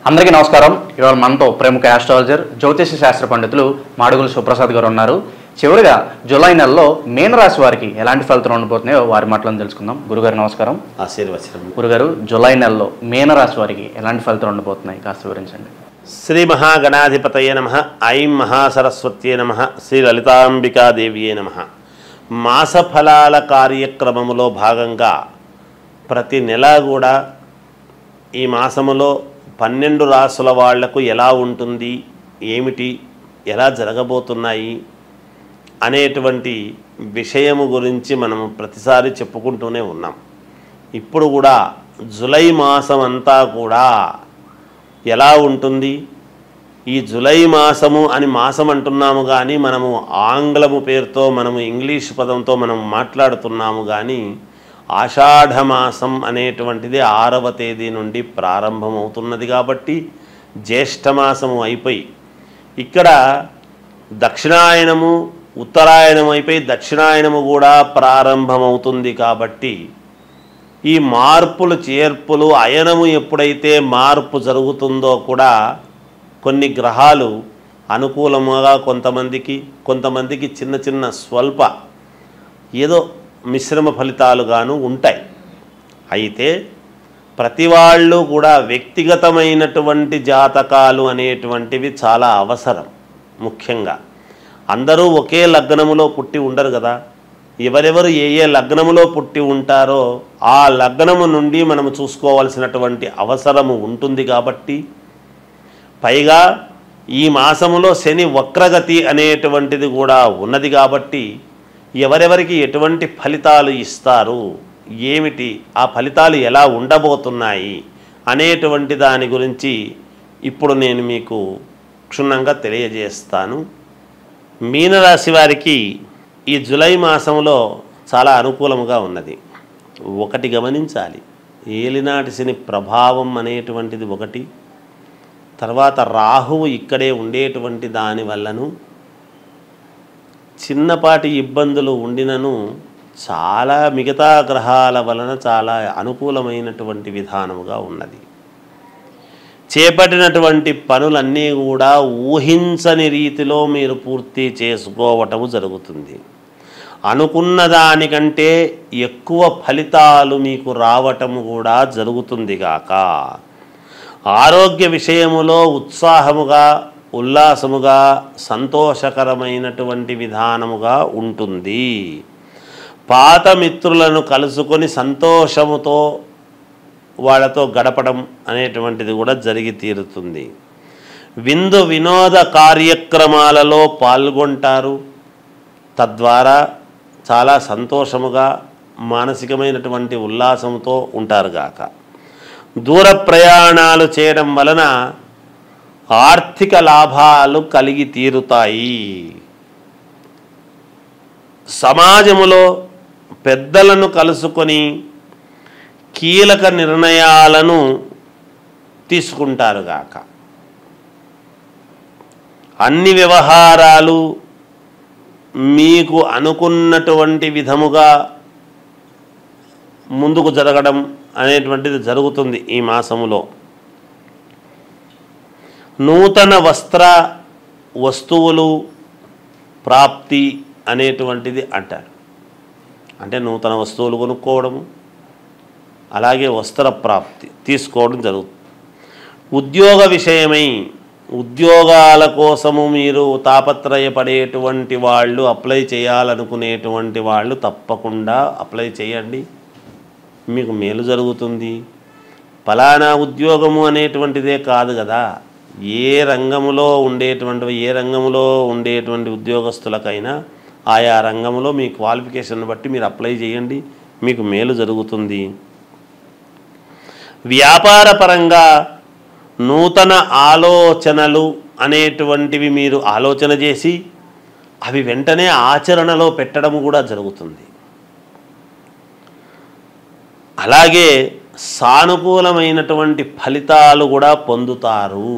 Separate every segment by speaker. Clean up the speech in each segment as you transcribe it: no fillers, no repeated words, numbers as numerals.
Speaker 1: అందరికీ నమస్కారం. ఇవాళ మనతో ప్రముఖ ఆస్ట్రాలజర్ జ్యోతిష శాస్త్ర పండితులు మాడుగుల సుప్రసాద్ గారు ఉన్నారు. చివరిగా జూలై నెలలో మీనరాశి వారికి ఎలాంటి ఫలితాలు ఉండబోతున్నాయో వారి మాటలను తెలుసుకుందాం. గురుగారు నమస్కారం.
Speaker 2: ఆశీర్వచనం.
Speaker 1: గురుగారు, జూలై నెలలో మీనరాశి వారికి ఎలాంటి ఫలితాలు ఉండబోతున్నాయి కాస్త వివరించండి.
Speaker 2: శ్రీ మహాగణాధిపతయే నమః. ఐం మహాసరస్వత్యే నమః. శ్రీ లలితాంబికాదేవియే నమః. మాస ఫలాల కార్యక్రమములో భాగంగా ప్రతి నెల కూడా ఈ మాసములో 12 రాసుల వాళ్లకు ఎలా ఉంటుంది, ఏమిటి, ఎలా జరగబోతున్నాయి అనేటువంటి విషయము గురించి మనము ప్రతిసారి చెప్పుకుంటూనే ఉన్నాం. ఇప్పుడు కూడా జూలై మాసం అంతా కూడా ఎలా ఉంటుంది, ఈ జూలై మాసము అని మాసం అంటున్నాము కానీ మనము ఆంగ్లము పేరుతో మనము ఇంగ్లీష్ పదంతో మనం మాట్లాడుతున్నాము కానీ ఆషాఢమాసం అనేటువంటిది 6వ తేదీ నుండి ప్రారంభమవుతున్నది. కాబట్టి జ్యేష్ఠమాసము అయిపోయి ఇక్కడ దక్షిణాయనము ఉత్తరాయణం అయిపోయి దక్షిణాయనము కూడా ప్రారంభమవుతుంది. కాబట్టి ఈ మార్పులు చేర్పులు అయనము ఎప్పుడైతే మార్పు జరుగుతుందో కూడా కొన్ని గ్రహాలు అనుకూలముగా కొంతమందికి చిన్న చిన్న స్వల్ప ఏదో మిశ్రమ ఫలితాలుగాను ఉంటాయి. అయితే ప్రతి వాళ్ళు కూడా వ్యక్తిగతమైనటువంటి జాతకాలు అనేటువంటివి చాలా అవసరం. ముఖ్యంగా అందరూ ఒకే లగ్నములో పుట్టి ఉండరు కదా. ఎవరెవరు ఏ లగ్నములో పుట్టి ఉంటారో ఆ లగ్నము నుండి మనము చూసుకోవాల్సినటువంటి అవసరము ఉంటుంది. కాబట్టి పైగా ఈ మాసములో శని వక్రగతి అనేటువంటిది కూడా ఉన్నది. కాబట్టి ఎవరెవరికి ఎటువంటి ఫలితాలు ఇస్తారు, ఏమిటి, ఆ ఫలితాలు ఎలా ఉండబోతున్నాయి అనేటువంటి దాని గురించి ఇప్పుడు నేను మీకు క్షుణ్ణంగా తెలియజేస్తాను. మీనరాశి వారికి ఈ జూలై మాసంలో చాలా అనుకూలముగా ఉన్నది. ఒకటి గమనించాలి, ఏలినాటి శని ప్రభావం అనేటువంటిది ఒకటి, తర్వాత రాహువు ఇక్కడే ఉండేటువంటి దానివల్లను చిన్నపాటి ఇబ్బందులు ఉండినను చాలా మిగతా గ్రహాల వలన చాలా అనుకూలమైనటువంటి విధానముగా ఉన్నది. చేపట్టినటువంటి పనులన్నీ కూడా ఊహించని రీతిలో మీరు పూర్తి చేసుకోవటము జరుగుతుంది. అనుకున్న దానికంటే ఎక్కువ ఫలితాలు మీకు రావటము కూడా జరుగుతుంది గాక. ఆరోగ్య విషయములో ఉత్సాహముగా, ఉల్లాసముగా, సంతోషకరమైనటువంటి విధానముగా ఉంటుంది. పాత మిత్రులను కలుసుకొని సంతోషముతో వాళ్ళతో గడపడం అనేటువంటిది కూడా జరిగి తీరుతుంది. విందు వినోద కార్యక్రమాలలో పాల్గొంటారు. తద్వారా చాలా సంతోషముగా, మానసికమైనటువంటి ఉల్లాసంతో ఉంటారు గాక. దూర ప్రయాణాలు చేయడం వలన ఆర్థిక లాభాలు కలిగి తీరుతాయి. సమాజములో పెద్దలను కలుసుకొని కీలక నిర్ణయాలను తీసుకుంటారు గాక. అన్ని వ్యవహారాలు మీకు అనుకున్నటువంటి విధముగా ముందుకు జరగడం అనేటువంటిది జరుగుతుంది. ఈ మాసములో నూతన వస్తువులు ప్రాప్తి అనేటువంటిది అంటారు. అంటే నూతన వస్తువులు కొనుక్కోవడము, అలాగే వస్త్ర ప్రాప్తి తీసుకోవడం జరుగుతుంది. ఉద్యోగ విషయమై ఉద్యోగాల కోసము మీరు తాపత్రయపడేటువంటి వాళ్ళు, అప్లై చేయాలనుకునేటువంటి వాళ్ళు తప్పకుండా అప్లై చేయండి, మీకు మేలు జరుగుతుంది. ఫలానా ఉద్యోగము అనేటువంటిదే కాదు కదా, ఏ రంగములో ఉండేటువంటి ఉద్యోగస్తులకైనా ఆయా రంగంలో మీ క్వాలిఫికేషన్ బట్టి మీరు అప్లై చేయండి, మీకు మేలు జరుగుతుంది. వ్యాపార పరంగా నూతన ఆలోచనలు అనేటువంటివి మీరు ఆలోచన చేసి అవి వెంటనే ఆచరణలో పెట్టడం కూడా జరుగుతుంది. అలాగే సానుకూలమైనటువంటి ఫలితాలు కూడా పొందుతారు.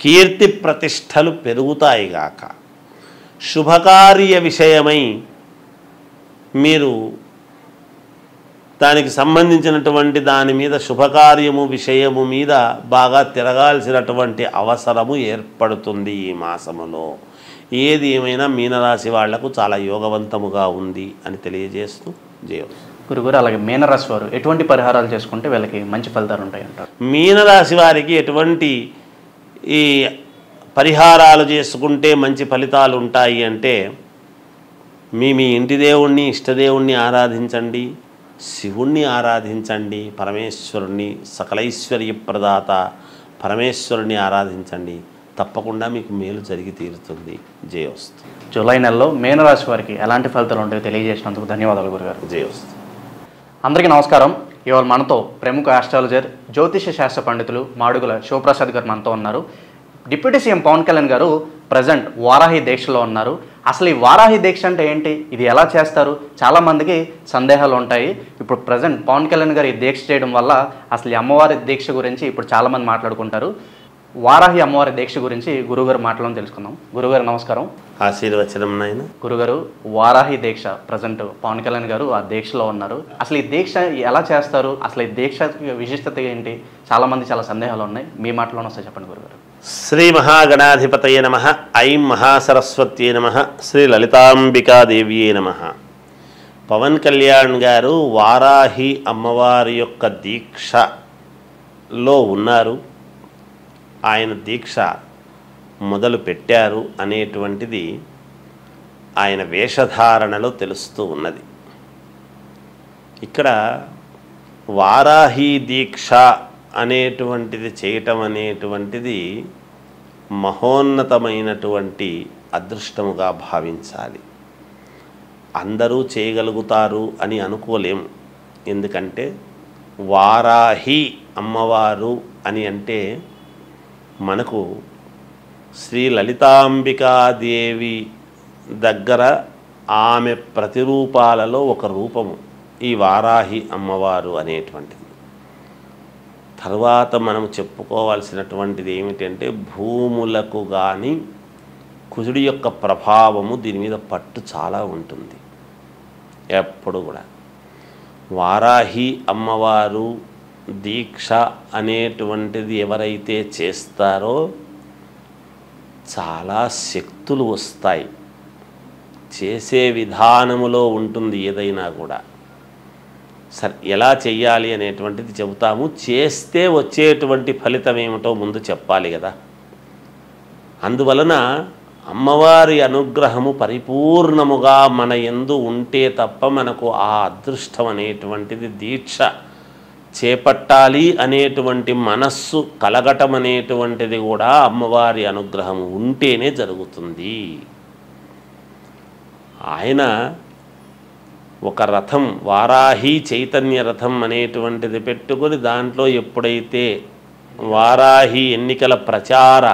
Speaker 2: కీర్తి ప్రతిష్టలు పెరుగుతాయి గాక. శుభకార్య విషయమై మీరు దానికి సంబంధించినటువంటి దాని మీద శుభకార్యము విషయము మీద బాగా తిరగాల్సినటువంటి అవసరము ఏర్పడుతుంది ఈ మాసములో. ఏది ఏమైనా మీనరాశి వాళ్లకు చాలా యోగవంతముగా ఉంది అని తెలియజేస్తూ జయం.
Speaker 1: గురుగారు, అలాగే మీనరాశి వారు ఎటువంటి పరిహారాలు చేసుకుంటే వీళ్ళకి మంచి ఫలితాలు ఉంటాయి అంటారు?
Speaker 2: మీనరాశి వారికి ఎటువంటి ఈ పరిహారాలు చేసుకుంటే మంచి ఫలితాలు ఉంటాయి అంటే, మీ ఇంటి దేవుణ్ణి ఇష్టదేవుణ్ణి ఆరాధించండి, శివుణ్ణి ఆరాధించండి, పరమేశ్వరుణ్ణి సకలైశ్వర్య ప్రదాత పరమేశ్వరుణ్ణి ఆరాధించండి. తప్పకుండా మీకు మేలు జరిగి తీరుతుంది. జయోస్తు.
Speaker 1: జూలై నెలలో మీనరాశి వారికి ఎలాంటి ఫలితాలు ఉంటాయో తెలియజేసినందుకు ధన్యవాదాలు గురుగారు.
Speaker 2: జయోస్తు.
Speaker 1: అందరికీ నమస్కారం. ఇవాళ మనతో ప్రముఖ ఆస్ట్రాలజర్, జ్యోతిష శాస్త్ర పండితులు మాడుగుల శివప్రసాద్ గారు మనతో ఉన్నారు. డిప్యూటీ సీఎం పవన్ కళ్యాణ్ గారు ప్రజెంట్ వారాహి దీక్షలో ఉన్నారు. అసలు ఈ వారాహి దీక్ష అంటే ఏంటి, ఇది ఎలా చేస్తారు, చాలామందికి సందేహాలు ఉంటాయి. ఇప్పుడు ప్రజెంట్ పవన్ కళ్యాణ్ గారు ఈ దీక్ష చేయడం వల్ల అసలు ఈ అమ్మవారి దీక్ష గురించి ఇప్పుడు చాలామంది మాట్లాడుకుంటారు. వారాహి అమ్మవారి దీక్ష గురించి గురుగారు మాటలను తెలుసుకుందాం. గురుగారు నమస్కారం.
Speaker 2: ఆశీర్వచనం నాయన.
Speaker 1: గురుగారు, వారాహి దీక్ష ప్రజెంట్ పవన్ కళ్యాణ్ గారు ఆ దీక్షలో ఉన్నారు. అసలు ఈ దీక్ష ఎలా చేస్తారు, అసలు ఈ దీక్ష విశిష్టత ఏంటి, చాలామంది చాలా సందేహాలు ఉన్నాయి. మీ మాటలోనే వస్తే చెప్పండి గురుగారు.
Speaker 2: శ్రీ మహాగణాధిపతయే నమః. ఐం మహాసరస్వత్యే నమః. శ్రీ లలితాంబికాదేవ్యే నమః. పవన్ కళ్యాణ్ గారు వారాహి అమ్మవారి యొక్క దీక్షలో ఉన్నారు. ఆయన దీక్ష మొదలు పెట్టారు అనేటువంటిది ఆయన వేషధారణలో తెలుస్తూ ఉన్నది. ఇక్కడ వారాహి దీక్ష అనేటువంటిది చేయటం అనేటువంటిది మహోన్నతమైనటువంటి అదృష్టముగా భావించాలి. అందరూ చేయగలుగుతారు అని అనుకోలేము. ఎందుకంటే వారాహి అమ్మవారు అని అంటే మనకు శ్రీ లలితాంబికాదేవి దగ్గర ఆమె ప్రతిరూపాలలో ఒక రూపము ఈ వారాహి అమ్మవారు అనేటువంటిది. తర్వాత మనం చెప్పుకోవాల్సినటువంటిది ఏమిటంటే, భూములకు కానీ కుజుడి యొక్క ప్రభావము దీని మీద పట్టు చాలా ఉంటుంది. ఎప్పుడు కూడా వారాహి అమ్మవారు దీక్ష అనేటువంటిది ఎవరైతే చేస్తారో చాలా శక్తులు వస్తాయి. చేసే విధానములో ఉంటుంది ఏదైనా కూడా. సరే, ఎలా చెయ్యాలి అనేటువంటిది చెబుతాము. చేస్తే వచ్చేటువంటి ఫలితం ఏమిటో ముందు చెప్పాలి కదా. అందువలన అమ్మవారి అనుగ్రహము పరిపూర్ణముగా మన యందు ఉంటే తప్ప మనకు ఆ అదృష్టం అనేటువంటిది, దీక్ష చేపట్టాలి అనేటువంటి మనస్సు కలగటం అనేటువంటిది కూడా అమ్మవారి అనుగ్రహం ఉంటేనే జరుగుతుంది. ఆయన ఒక రథం, వారాహి చైతన్య రథం అనేటువంటిది పెట్టుకొని దాంట్లో ఎప్పుడైతే వారాహి ఎన్నికల ప్రచార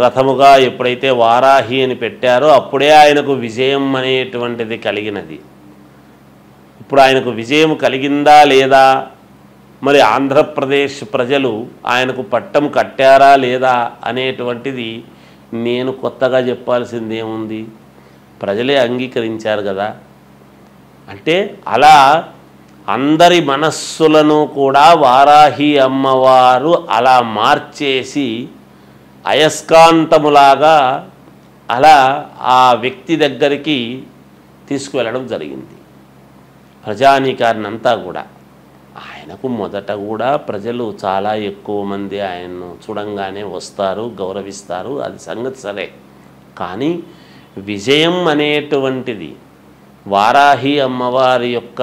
Speaker 2: రథముగా ఎప్పుడైతే వారాహి అని పెట్టారో అప్పుడే ఆయనకు విజయం అనేటువంటిది కలిగినది. ఇప్పుడు ఆయనకు విజయం కలిగిందా లేదా, మరి ఆంధ్రప్రదేశ్ ప్రజలు ఆయనకు పట్టం కట్టారా లేదా అనేటువంటిది నేను కొత్తగా చెప్పాల్సింది ఏముంది, ప్రజలే అంగీకరించారు కదా. అంటే అలా అందరి మనస్సులను కూడా వారాహి అమ్మవారు అలా మార్చేసి అయస్కాంతములాగా అలా ఆ వ్యక్తి దగ్గరికి తీసుకువెళ్ళడం జరిగింది. ప్రజానీకాన్ని అంతా కూడా ఆయనకు మొదట కూడా ప్రజలు చాలా ఎక్కువ మంది ఆయన్ను చూడంగానే వస్తారు, గౌరవిస్తారు, అది సంగతి సరే. కానీ విజయం అనేటువంటిది వారాహి అమ్మవారి యొక్క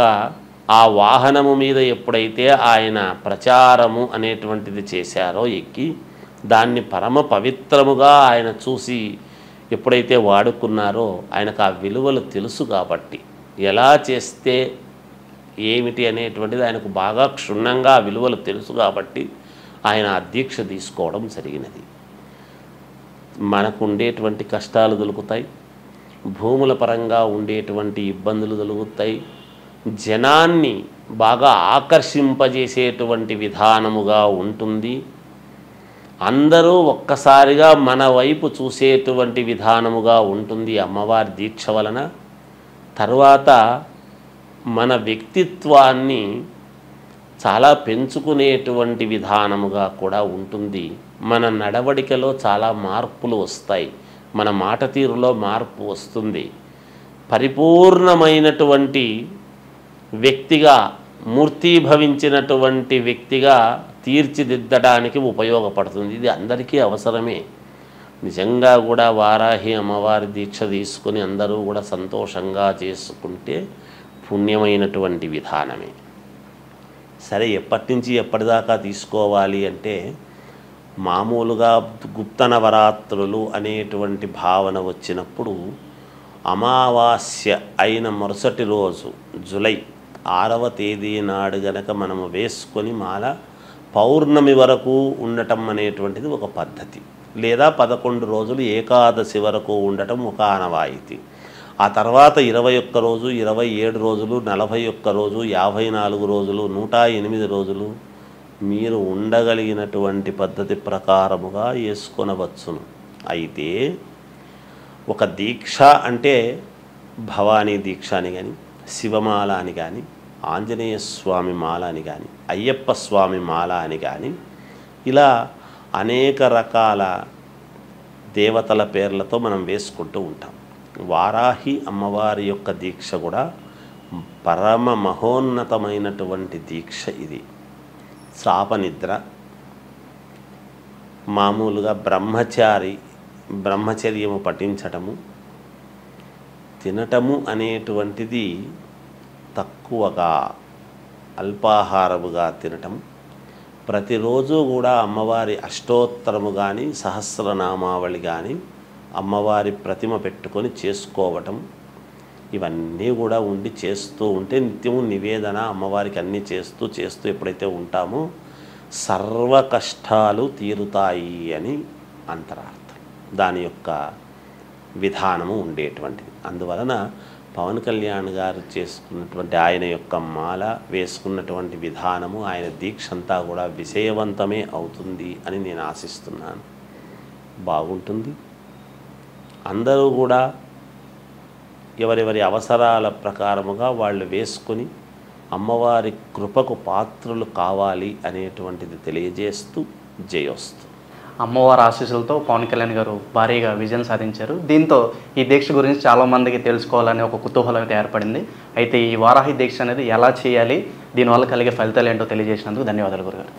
Speaker 2: ఆ వాహనము మీద ఎప్పుడైతే ఆయన ప్రచారము అనేటువంటిది చేశారో, ఎక్కి దాన్ని పరమ పవిత్రముగా ఆయన చూసి ఎప్పుడైతే వాడుకున్నారో ఆయనకు ఆ విలువలు తెలుసు. కాబట్టి ఎలా చేస్తే ఏమిటి అనేటువంటిది ఆయనకు బాగా క్షుణ్ణంగా ఆ విలువలు తెలుసు. కాబట్టి ఆయన ఆ దీక్ష తీసుకోవడం జరిగినది. మనకు ఉండేటువంటి కష్టాలు దొరుకుతాయి, భూముల పరంగా ఉండేటువంటి ఇబ్బందులు దొరుకుతాయి, జనాన్ని బాగా ఆకర్షింపజేసేటువంటి విధానముగా ఉంటుంది. అందరూ ఒక్కసారిగా మన వైపు చూసేటువంటి విధానముగా ఉంటుంది అమ్మవారి దీక్ష వలన. తర్వాత మన వ్యక్తిత్వాన్ని చాలా పెంచుకునేటువంటి విధానముగా కూడా ఉంటుంది. మన నడవడికలో చాలా మార్పులు వస్తాయి, మన మాట తీరులో మార్పు వస్తుంది. పరిపూర్ణమైనటువంటి వ్యక్తిగా, మూర్తీభవించినటువంటి వ్యక్తిగా తీర్చిదిద్దడానికి ఉపయోగపడుతుంది. ఇది అందరికీ అవసరమే. నిజంగా కూడా వారాహి అమ్మవారి దీక్ష తీసుకొని అందరూ కూడా సంతోషంగా చేసుకుంటే పుణ్యమైనటువంటి విధానమే. సరే, ఎప్పటి నుంచి ఎప్పటిదాకా తీసుకోవాలి అంటే, మామూలుగా గుప్త నవరాత్రులు అనేటువంటి భావన వచ్చినప్పుడు అమావాస్య అయిన మరుసటి రోజు జూలై 6వ తేదీ నాడు గనక మనము వేసుకొని మాల పౌర్ణమి వరకు ఉండటం అనేటువంటిది ఒక పద్ధతి. లేదా 11 రోజులు ఏకాదశి వరకు ఉండటం ఒక ఆనవాయితీ. ఆ తర్వాత 21 రోజు, 27 రోజులు, 41 రోజు, 54 రోజులు, 108 రోజులు మీరు ఉండగలిగినటువంటి పద్ధతి ప్రకారముగా వేసుకొనవచ్చును. అయితే ఒక దీక్ష అంటే భవానీ దీక్ష అని కానీ, శివమాల అని కానీ, ఆంజనేయ స్వామి మాల అని కానీ, అయ్యప్ప స్వామి మాల అని కానీ, ఇలా అనేక రకాల దేవతల పేర్లతో మనం వేసుకుంటూ ఉంటాం. వారాహి అమ్మవారి యొక్క దీక్ష కూడా పరమ మహోన్నతమైనటువంటి దీక్ష. ఇది శాపనిద్ర, మామూలుగా బ్రహ్మచర్యము పఠించటము, తినటము అనేటువంటిది తక్కువగా, అల్పాహారముగా తినటం, ప్రతిరోజు కూడా అమ్మవారి అష్టోత్తరము కానీ, సహస్రనామావళి కానీ, అమ్మవారి ప్రతిమ పెట్టుకొని చేసుకోవటం, ఇవన్నీ కూడా ఉండి చేస్తూ ఉంటే నిత్యము నివేదన అమ్మవారికి అన్నీ చేస్తూ ఎప్పుడైతే ఉంటామో సర్వ కష్టాలు తీరుతాయి అని అంతరార్థం. దాని యొక్క విధానము ఉండేటువంటిది. అందువలన పవన్ కళ్యాణ్ గారు చేసుకున్నటువంటి ఆయన యొక్క మాల వేసుకున్నటువంటి విధానము, ఆయన దీక్ష అంతా కూడా విజయవంతమే అవుతుంది అని నేను ఆశిస్తున్నాను. బాగుంటుంది. అందరూ కూడా ఎవరెవరి అవసరాల ప్రకారముగా వాళ్ళు వేసుకొని అమ్మవారి కృపకు పాత్రులు కావాలి అనేటువంటిది తెలియజేస్తూ జయోస్తు.
Speaker 1: అమ్మవారి ఆశీస్సులతో పవన్ కళ్యాణ్ గారు భారీగా విజయం సాధించారు. దీంతో ఈ దీక్ష గురించి చాలామందికి తెలుసుకోవాలనే ఒక కుతూహలం అయితే ఏర్పడింది. అయితే ఈ వారాహి దీక్ష అనేది ఎలా చేయాలి, దీనివల్ల కలిగే ఫలితాలు ఏంటో తెలియజేసినందుకు ధన్యవాదాలు గురుగారు.